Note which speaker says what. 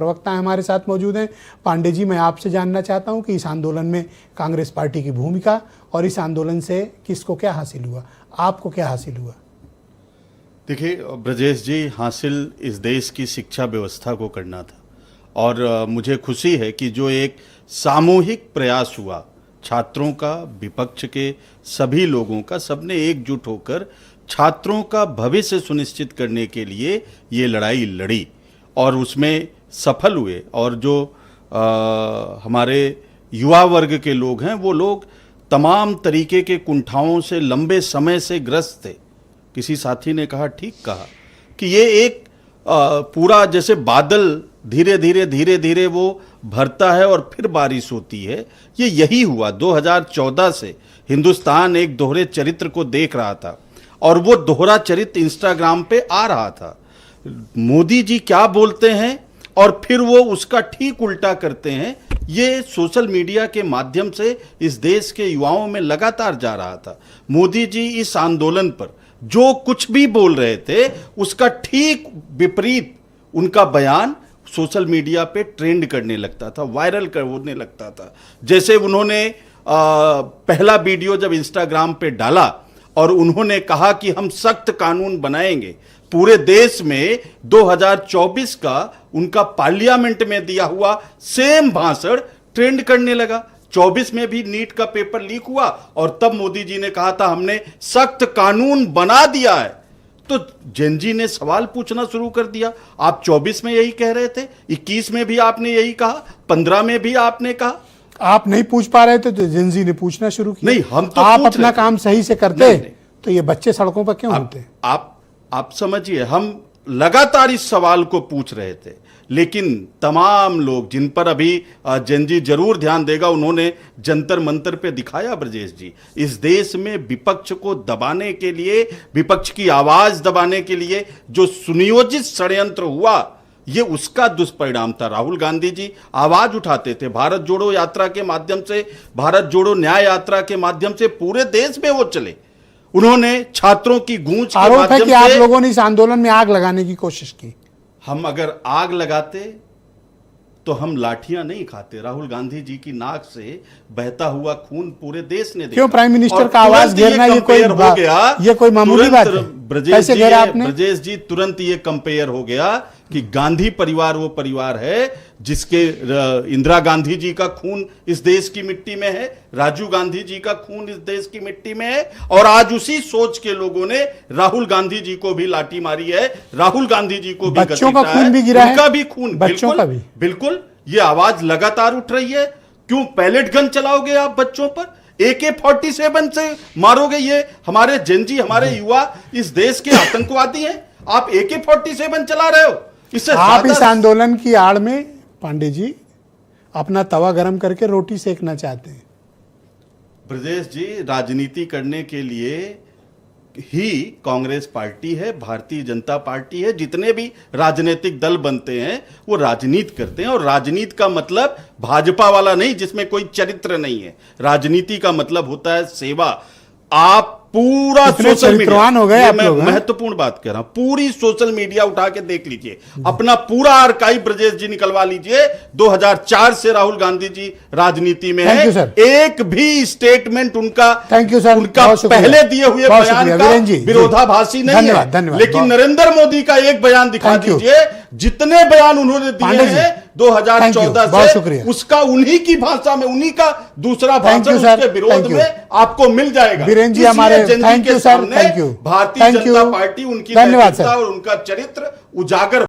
Speaker 1: प्रवक्ता हमारे साथ मौजूद हैं। पांडे जी, मैं आपसे जानना चाहता हूं कि इस आंदोलन में कांग्रेस पार्टी की भूमिका और इस आंदोलन से किसको क्या हासिल हुआ, आपको क्या हासिल हुआ?
Speaker 2: देखिए ब्रजेश जी, हासिल इस देश की शिक्षा व्यवस्था को करना था और मुझे खुशी है कि जो एक सामूहिक प्रयास हुआ छात्रों का, विपक्ष के सभी लोगों का, सबने एकजुट होकर छात्रों का भविष्य सुनिश्चित करने के लिए ये लड़ाई लड़ी और उसमें सफल हुए। और जो हमारे युवा वर्ग के लोग हैं वो लोग तमाम तरीके के कुंठाओं से लंबे समय से ग्रस्त थे। किसी साथी ने कहा, ठीक कहा, कि ये एक पूरा जैसे बादल धीरे धीरे वो भरता है और फिर बारिश होती है। ये यही हुआ। 2014 से हिंदुस्तान एक दोहरे चरित्र को देख रहा था और वो दोहरा चरित्र इंस्टाग्राम पे आ रहा था। मोदी जी क्या बोलते हैं और फिर वो उसका ठीक उल्टा करते हैं, ये सोशल मीडिया के माध्यम से इस देश के युवाओं में लगातार जा रहा था। मोदी जी इस आंदोलन पर जो कुछ भी बोल रहे थे उसका ठीक विपरीत उनका बयान सोशल मीडिया पे ट्रेंड करने लगता था, वायरल होने लगता था। जैसे उन्होंने पहला वीडियो जब इंस्टाग्राम पे डाला और उन्होंने कहा कि हम सख्त कानून बनाएंगे, पूरे देश में 2024 का उनका पार्लियामेंट में दिया हुआ सेम भाषण ट्रेंड करने लगा। 24 में भी नीट का पेपर लीक हुआ और तब मोदी जी ने कहा था हमने सख्त कानून बना दिया है। तो जेनजी ने सवाल पूछना शुरू कर दिया, आप 24 में यही कह रहे थे, 21 में भी आपने यही कहा, 15 में भी आपने कहा।
Speaker 1: आप नहीं पूछ पा रहे थे तो जेनजी ने पूछना शुरू किया।
Speaker 2: नहीं, हम तो
Speaker 1: आप अपना काम सही से करते
Speaker 2: नहीं।
Speaker 1: तो ये बच्चे सड़कों पर क्यों होते?
Speaker 2: आप समझिए, हम लगातार इस सवाल को पूछ रहे थे, लेकिन तमाम लोग जिन पर अभी जेनजी जरूर ध्यान देगा, उन्होंने जंतर मंतर पे दिखाया ब्रजेश जी, इस देश में विपक्ष को दबाने के लिए, विपक्ष की आवाज दबाने के लिए जो सुनियोजित षड्यंत्र हुआ, ये उसका दुष्परिणाम था। राहुल गांधी जी आवाज उठाते थे, भारत जोड़ो यात्रा के माध्यम से, भारत जोड़ो न्याय यात्रा के माध्यम से पूरे देश में वो चले। उन्होंने छात्रों की गूंज के माध्यम से,
Speaker 1: आरोप है कि आप लोगों ने इस आंदोलन में आग लगाने की कोशिश की।
Speaker 2: हम अगर आग लगाते तो हम लाठियां नहीं खाते। राहुल गांधी जी की नाक से बहता हुआ खून पूरे देश ने देखा।
Speaker 1: क्यों प्राइम मिनिस्टर का आवाज घेरना ये कोई मामूली बात है?
Speaker 2: ब्रजेश जी, तुरंत ये कंपेयर हो गया कि गांधी परिवार वो परिवार है जिसके इंदिरा गांधी जी का खून इस देश की मिट्टी में है, राजीव गांधी जी का खून इस देश की मिट्टी में है, और आज उसी सोच के लोगों ने राहुल गांधी जी को भी लाठी मारी है, राहुल गांधी जी को भी
Speaker 1: बच्चों का खून भी गिरा है,
Speaker 2: उनका भी खून,
Speaker 1: बच्चों का भी।
Speaker 2: बिल्कुल ये आवाज लगातार उठ रही है। क्यों पैलेट गन चलाओगे आप बच्चों पर? AK-47 से मारोगे? ये हमारे जेनजी, हमारे युवा इस देश के आतंकवादी हैं, आप AK-47 चला रहे हो? इससे
Speaker 1: आप इस आंदोलन की आड़ में पांडे जी अपना तवा गरम करके रोटी सेकना चाहते हैं।
Speaker 2: ब्रजेश जी, राजनीति करने के लिए ही कांग्रेस पार्टी है, भारतीय जनता पार्टी है, जितने भी राजनीतिक दल बनते हैं वो राजनीति करते हैं। और राजनीति का मतलब भाजपा वाला नहीं जिसमें कोई चरित्र नहीं है। राजनीति का मतलब होता है सेवा। आप पूरा सोशल मीडिया,
Speaker 1: हो गए आप लोग,
Speaker 2: महत्वपूर्ण बात कह रहा हूं, पूरी सोशल मीडिया उठा के देख लीजिए, अपना पूरा आर्काइव ब्रजेश जी निकलवा लीजिए। 2004 से राहुल गांधी जी राजनीति में है, एक भी स्टेटमेंट उनका पहले दिए हुए बयान का विरोधाभासी नहीं है। लेकिन नरेंद्र मोदी का एक बयान दिखा दीजिए, जितने बयान उन्होंने दिए हैं 2014 से, उसका उन्हीं की भाषा में, उन्हीं का दूसरा भाषण उसके विरोध में आपको मिल जाएगा।
Speaker 1: बीरेन जी हमारे
Speaker 2: भारतीय जनता पार्टी उनकी नैतिकता और उनका चरित्र उजागर